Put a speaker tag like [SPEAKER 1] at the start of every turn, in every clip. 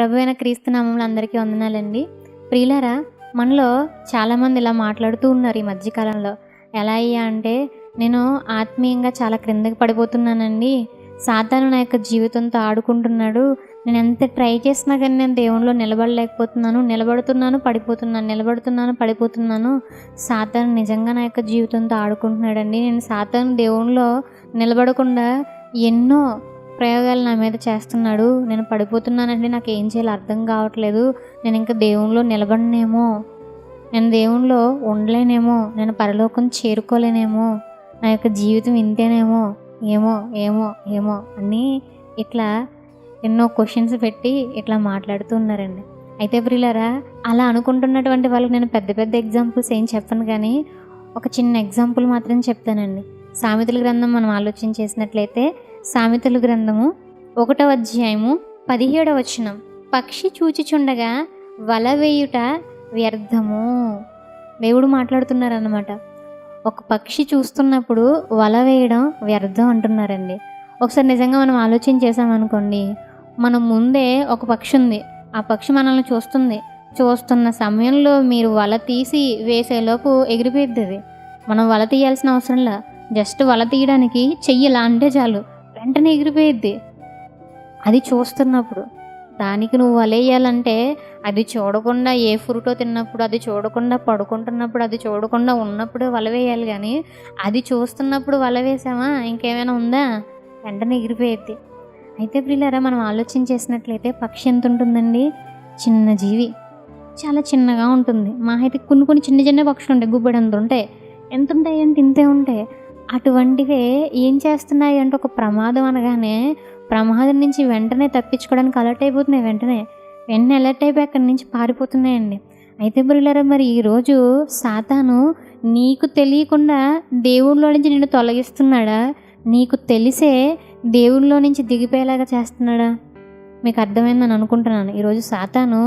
[SPEAKER 1] ప్రభు అయిన క్రీస్తు నామములో అందరికీ వందనాలండి. ప్రియులారా, మనలో చాలామంది ఇలా మాట్లాడుతూ ఉన్నారు ఈ మధ్యకాలంలో. ఎలా అయ్యా అంటే, నేను ఆత్మీయంగా చాలా క్రిందకి పడిపోతున్నానండి, సాతాను నా యొక్క జీవితంతో ఆడుకుంటున్నాడు, నేను ఎంత ట్రై చేసినా కానీ నేను దేవునిలో నిలబడలేకపోతున్నాను, నిలబడుతున్నాను పడిపోతున్నాను, నిలబడుతున్నాను పడిపోతున్నాను, సాతాను నిజంగా నా యొక్క జీవితంతో ఆడుకుంటున్నాడండి, నేను సాతాను దేవునిలో నిలబడకుండా ఎన్నో ప్రయోగాలు నా మీద చేస్తున్నాడు, నేను పడిపోతున్నానండి, నాకు ఏం చేయాలో అర్థం కావట్లేదు, నేను ఇంకా దేవునిలో నిలబడనేమో, నేను దేవునిలో ఉండలేనేమో, నేను పరలోకం చేరుకోలేనేమో, నా యొక్క జీవితం ఇంతేనేమో, ఏమో ఏమో ఏమో అని ఇట్లా ఎన్నో క్వశ్చన్స్ పెట్టి ఇట్లా మాట్లాడుతూ ఉన్నారండి. అయితే ప్రియులారా, అలా అనుకుంటున్నటువంటి వాళ్ళకి నేను పెద్ద పెద్ద ఎగ్జాంపుల్స్ ఏం చెప్పను, కానీ ఒక చిన్న ఎగ్జాంపుల్ మాత్రం చెప్తానండి. సామెతల గ్రంథం మనం ఆలోచన చేసినట్లయితే, సామెతల గ్రంథము 1వ అధ్యాయము 17వ వచనం, పక్షి చూచిచుండగా వల వేయుట వ్యర్థము. దేవుడు మాట్లాడుతున్నారన్నమాట. ఒక పక్షి చూస్తున్నప్పుడు వల వేయడం వ్యర్థం అంటున్నారండి. ఒకసారి నిజంగా మనం ఆలోచన చేసామనుకోండి, మనం ముందే ఒక పక్షి ఉంది, ఆ పక్షి మనల్ని చూస్తున్న సమయంలో మీరు వల తీసి వేసేలోపు ఎగిరిపోయిద్ది. అది మనం వల తీయాల్సిన అవసరంలా, జస్ట్ వల తీయడానికి చెయ్యిలా అంటే చాలు, వెంటనే ఎగిరిపోయిద్ది. అది చూస్తున్నప్పుడు దానికి నువ్వు వలేయాలంటే, అది చూడకుండా ఏ ఫ్రూటో తిన్నప్పుడు, అది చూడకుండా పడుకుంటున్నప్పుడు, అది చూడకుండా ఉన్నప్పుడు వల వేయాలి, కానీ అది చూస్తున్నప్పుడు వల వేసామా ఇంకేమైనా ఉందా, వెంటనే ఎగిరిపోయిద్ది. అయితే ప్రియులారా, మనం ఆలోచన చేసినట్లయితే పక్షి ఎంత ఉంటుందండి, చిన్న జీవి, చాలా చిన్నగా ఉంటుంది. మా అయితే కొన్ని చిన్న చిన్న పక్షులు ఉంటాయి, గుబ్బడంత ఉంటాయి, ఎంత ఉంటాయి అంటే ఇంతే ఉంటాయి. అటువంటివే ఏం చేస్తున్నాయి అంటే, ఒక ప్రమాదం అనగానే ప్రమాదం నుంచి వెంటనే తప్పించుకోవడానికి అలర్ట్ అయిపోతున్నాయి, వెంటనే అలర్ట్ అయిపోయి అక్కడి నుంచి పారిపోతున్నాయండి. అయితే ప్రియులారా, మరి ఈరోజు సాతాను నీకు తెలియకుండా దేవుళ్ళలో నుంచి నిన్ను తొలగిస్తున్నాడా, నీకు తెలిసే దేవుళ్ళలో నుంచి దిగిపోయేలాగా చేస్తున్నాడా? మీకు అర్థమైందని అనుకుంటున్నాను. ఈరోజు సాతాను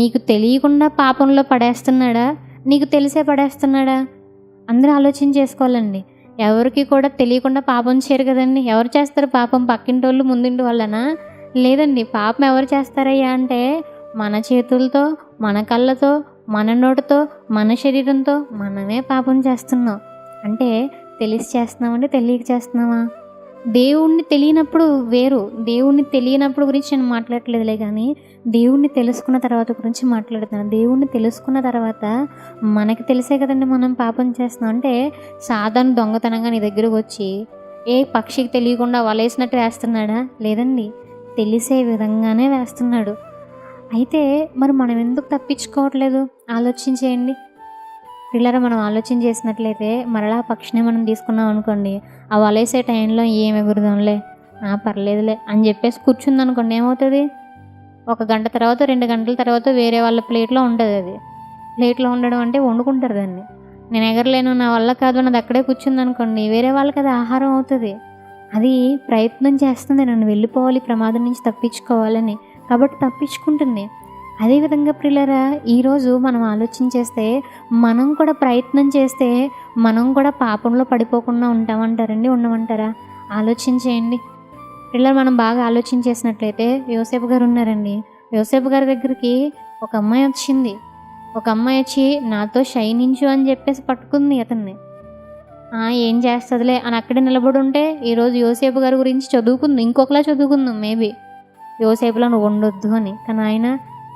[SPEAKER 1] నీకు తెలియకుండా పాపంలో పడేస్తున్నాడా, నీకు తెలిసే పడేస్తున్నాడా? అందరూ ఆలోచన చేసుకోవాలండి. ఎవరికి కూడా తెలియకుండా పాపం చేయరు కదండి. ఎవరు చేస్తారు పాపం? పక్కింటి వాళ్ళు, ముందుంటి వాళ్ళనా? లేదండి. పాపం ఎవరు చేస్తారయ్యా అంటే, మన చేతులతో, మన కళ్ళతో, మన నోటితో, మన శరీరంతో మనమే పాపం చేస్తున్నాం. అంటే తెలిసి చేస్తున్నామంటే తెలియక చేస్తున్నామా? దేవుణ్ణి తెలియనప్పుడు వేరు, దేవుణ్ణి తెలియనప్పుడు గురించి నేను మాట్లాడట్లేదులే, కానీ దేవుణ్ణి తెలుసుకున్న తర్వాత గురించి మాట్లాడుతున్నాను. దేవుణ్ణి తెలుసుకున్న తర్వాత మనకి తెలిసే కదండి మనం పాపం చేస్తున్నాం. అంటే సాధారణ దొంగతనంగా నీ దగ్గరకు వచ్చి ఏ పక్షికి తెలియకుండా వలేసినట్టు వేస్తున్నాడా? లేదండి, తెలిసే విధంగానే వేస్తున్నాడు. అయితే మరి మనం ఎందుకు తప్పించుకోవట్లేదు? ఆలోచించేయండి. పిల్లలు, మనం ఆలోచన చేసినట్లయితే మరలా పక్షిని మనం తీసుకున్నాం అనుకోండి, ఆ వలేసే టైంలో ఏం ఎగురుదాంలే, పర్లేదులే అని చెప్పేసి కూర్చుంది అనుకోండి, ఏమవుతుంది? 1 గంట తర్వాత, 2 గంటల తర్వాత వేరే వాళ్ళ ప్లేట్లో ఉంటుంది. అది ప్లేట్లో ఉండడం అంటే వండుకుంటారు దాన్ని. నేను ఎగరలేను, నా వల్ల కాదు, నాది అక్కడే కూర్చుంది అనుకోండి, వేరే వాళ్ళకి అది ఆహారం అవుతుంది. అది ప్రయత్నం చేస్తుంది నన్ను వెళ్ళిపోవాలి, ప్రమాదం నుంచి తప్పించుకోవాలని, కాబట్టి తప్పించుకుంటుంది. అదేవిధంగా ప్రియులారా, ఈరోజు మనం ఆలోచన చేస్తే, మనం కూడా ప్రయత్నం చేస్తే మనం కూడా పాపంలో పడిపోకుండా ఉంటామంటారండి, ఉండమంటారా? ఆలోచన చేయండి. పిల్లలు, మనం బాగా ఆలోచన చేసినట్లయితే, యోసేపు గారు ఉన్నారండి. యోసేపు గారి దగ్గరికి ఒక అమ్మాయి వచ్చింది. ఒక అమ్మాయి వచ్చి నాతో శయనించు అని చెప్పేసి పట్టుకుంది అతన్ని. ఏం చేస్తుందిలే అని అక్కడే నిలబడి ఉంటే, ఈరోజు యోసేపు గారి గురించి చదువుకుంది, ఇంకొకలా చదువుకుందాం మేబీ, యోసేపులో నువ్వు ఉండొద్దు అని. కానీ ఆయన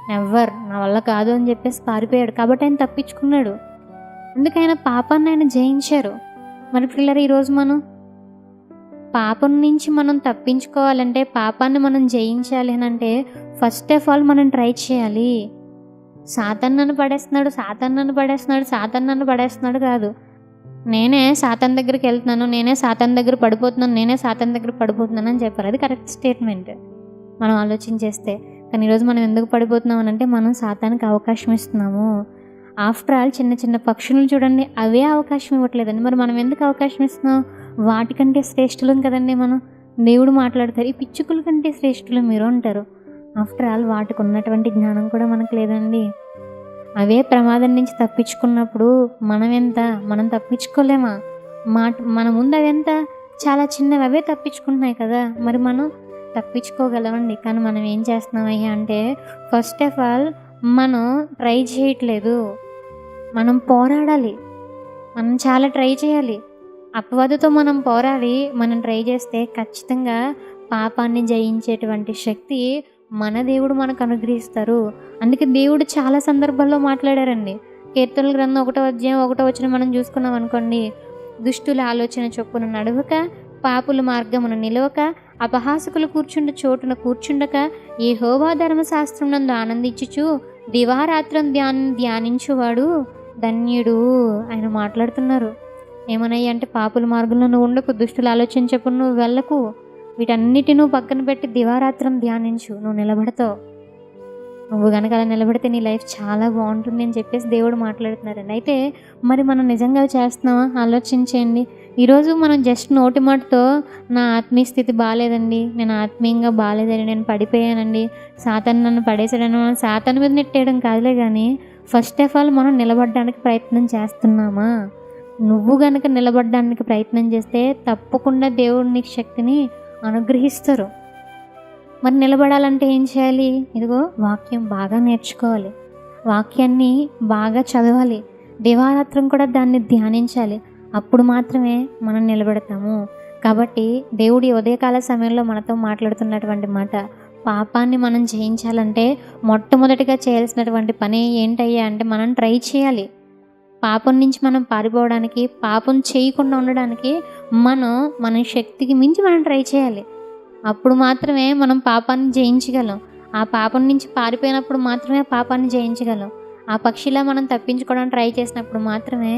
[SPEAKER 1] నెవర్, నా వల్ల కాదు అని చెప్పేసి పారిపోయాడు. కాబట్టి ఆయన తప్పించుకున్నాడు. అందుకైనా పాపాన్ని ఆయన జయించారు. మరి పిల్లలు, ఈరోజు మనం పాపం నుంచి మనం తప్పించుకోవాలంటే, పాపాన్ని మనం జయించాలి అని అంటే, ఫస్ట్ ఆఫ్ ఆల్ మనం ట్రై చేయాలి. సాతాను నన్ను పడేస్తున్నాడు కాదు, నేనే సాతాను దగ్గరికి వెళ్తున్నాను, నేనే సాతాను దగ్గర పడిపోతున్నాను అని చెప్పారు. అది కరెక్ట్ స్టేట్మెంట్ మనం ఆలోచన చేస్తే. కానీ ఈరోజు మనం ఎందుకు పడిపోతున్నాం అని అంటే, మనం సాతానికి అవకాశం ఇస్తున్నాము. ఆఫ్టర్ ఆల్ చిన్న చిన్న పక్షులను చూడండి, అవే అవకాశం ఇవ్వట్లేదండి. మరి మనం ఎందుకు అవకాశం ఇస్తున్నాం? వాటికంటే శ్రేష్ఠులం కదండి మనం. దేవుడు మాట్లాడతారు, ఈ పిచ్చుకల కంటే శ్రేష్ఠులు మీరు అంటారు. ఆఫ్టర్ ఆల్ వాటికి ఉన్నటువంటి జ్ఞానం కూడా మనకు లేదండి. అవే ప్రమాదం నుంచి తప్పించుకున్నప్పుడు మనం తప్పించుకోలేమా? మన ముందు అవి ఎంత చాలా చిన్నవి, అవే తప్పించుకుంటున్నాయి కదా. మరి మనం తప్పించుకోగలమండి. కానీ మనం ఏం చేస్తున్నామయ్యా అంటే ఫస్ట్ ఆఫ్ ఆల్ మనం ట్రై చేయట్లేదు. మనం పోరాడాలి. మనం చాలా ట్రై చేయాలి. అపవాదితో మనం పోరాడి మనం ట్రై చేస్తే ఖచ్చితంగా పాపాన్ని జయించేటువంటి శక్తి మన దేవుడు మనకు అనుగ్రహిస్తారు. అందుకే దేవుడు చాలా సందర్భాల్లో మాట్లాడారండి. కీర్తనల గ్రంథం 1వ అధ్యాయం 1వ వచనం మనం చూసుకున్నాం అనుకోండి. దుష్టుల ఆలోచన చొప్పున నడవక, పాపుల మార్గమున నిలవక, అపహాసకులు కూర్చుండ చోటున కూర్చుండక, యెహోవా ధర్మశాస్త్రం నందు ఆనందించుచు దివారాత్రం ధ్యానించువాడు ధన్యుడు. ఆయన మాట్లాడుతున్నారు. ఏమనయ్య అంటే పాపుల మార్గంలో నువ్వు ఉండకు, దుష్టుల ఆలోచన చొప్పున నువ్వు వెళ్ళకు, వీటన్నిటి నువ్వు పక్కన పెట్టి దివారాత్రం ధ్యానించు, నువ్వు నిలబడతావు. నువ్వు కనుక అలా నిలబడితే నీ లైఫ్ చాలా బాగుంటుంది అని చెప్పేసి దేవుడు మాట్లాడుతున్నారండి. అయితే మరి మనం నిజంగా చేస్తున్నామా? ఆలోచించేయండి. ఈరోజు మనం జస్ట్ నోటి మాటతో నా ఆత్మీయ స్థితి బాగాలేదండి, నేను ఆత్మీయంగా బాగాలేదండి, నేను పడిపోయానండి, సాతాను నన్ను పడేసాడని మనం సాతాను మీద నెట్టేయడం కాదులే. కానీ ఫస్ట్ ఆఫ్ ఆల్ మనం నిలబడడానికి ప్రయత్నం చేస్తున్నామా? నువ్వు కనుక నిలబడడానికి ప్రయత్నం చేస్తే తప్పకుండా దేవుడు నీకు శక్తిని అనుగ్రహిస్తారు. మరి నిలబడాలంటే ఏం చేయాలి? ఇదిగో వాక్యం బాగా నేర్చుకోవాలి, వాక్యాన్ని బాగా చదవాలి, దివారాత్రం కూడా దాన్ని ధ్యానించాలి. అప్పుడు మాత్రమే మనం నిలబడతాము. కాబట్టి దేవుడి ఉదయకాల సమయంలో మనతో మాట్లాడుతున్నటువంటి మాట, పాపాన్ని మనం జయించాలంటే మొట్టమొదటిగా చేయాల్సినటువంటి పని ఏంటయ్యా అంటే మనం ట్రై చేయాలి. పాపం నుంచి మనం పారిపోవడానికి, పాపం చేయకుండా ఉండడానికి మన శక్తికి మించి మనం ట్రై చేయాలి. అప్పుడు మాత్రమే మనం పాపాన్ని జయించగలం. ఆ పాపం నుంచి పారిపోయినప్పుడు మాత్రమే పాపాన్ని జయించగలం. ఆ పక్షిలా మనం తప్పించుకోవడానికి ట్రై చేసినప్పుడు మాత్రమే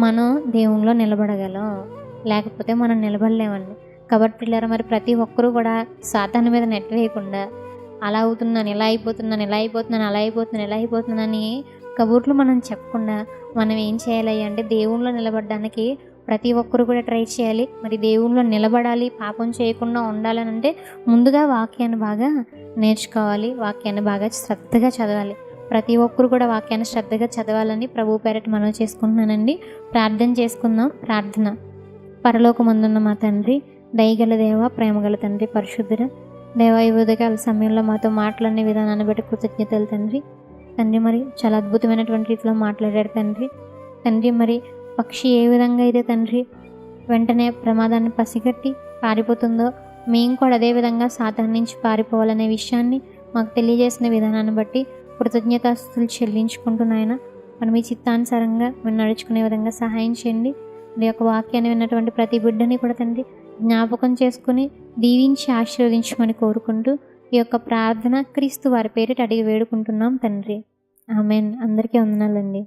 [SPEAKER 1] మనం దేవునిలో నిలబడగలం. లేకపోతే మనం నిలబడలేమండి. కాబట్టి పిల్లలు మరి ప్రతి ఒక్కరూ కూడా సాతాను మీద నెట్ వేయకుండా అలా అవుతున్నాను, ఇలా అయిపోతున్నాను, ఇలా అయిపోతున్నాను, అలా అయిపోతున్నాను, ఇలా అయిపోతున్నానని కబుర్లు మనం చెప్పకుండా మనం ఏం చేయాలి అంటే దేవునిలో నిలబడడానికి ప్రతి ఒక్కరు కూడా ట్రై చేయాలి. మరి దేవునిలో నిలబడాలి, పాపం చేయకుండా ఉండాలని అంటే ముందుగా వాక్యాన్ని బాగా నేర్చుకోవాలి, వాక్యాన్ని బాగా శ్రద్ధగా చదవాలి. ప్రతి ఒక్కరు కూడా వాక్యాన్ని శ్రద్ధగా చదవాలని ప్రభు పేరట మనవి చేసుకుంటున్నానండి. ప్రార్థన చేసుకుందాం. ప్రార్థన. పరలోకమందున్న మా తండ్రి, దయగల దేవ, ప్రేమగల తండ్రి, పరిశుద్ధుడ దేవ, ఈ ఉదయకాల సమయంలో మాతో మాట్లాడిన విధానాన్ని బట్టి కృతజ్ఞతలు తండ్రి. మరి చాలా అద్భుతమైనటువంటి రీతిలో మాట్లాడారు తండ్రి. మరి పక్షి ఏ విధంగా అయితే తండ్రి వెంటనే ప్రమాదాన్ని పసిగట్టి పారిపోతుందో, మేము కూడా అదేవిధంగా సాతాను నుంచి పారిపోవాలనే విషయాన్ని మాకు తెలియజేసిన విధానాన్ని బట్టి కృతజ్ఞతాస్తుతులు చెల్లించుకుంటున్నాయన. మనం మీ చిత్తానుసారంగా మేము నడుచుకునే విధంగా సహాయం చేయండి. మీ యొక్క వాక్యాన్ని విన్నటువంటి ప్రతి బిడ్డని కూడా తండ్రి జ్ఞాపకం చేసుకుని దీవించి ఆశీర్వదించమని కోరుకుంటూ ఈ యొక్క ప్రార్థన క్రీస్తు వారి పేరిట అడిగి వేడుకుంటున్నాం తండ్రి. ఆమెన్. అందరికీ వందనాలండి.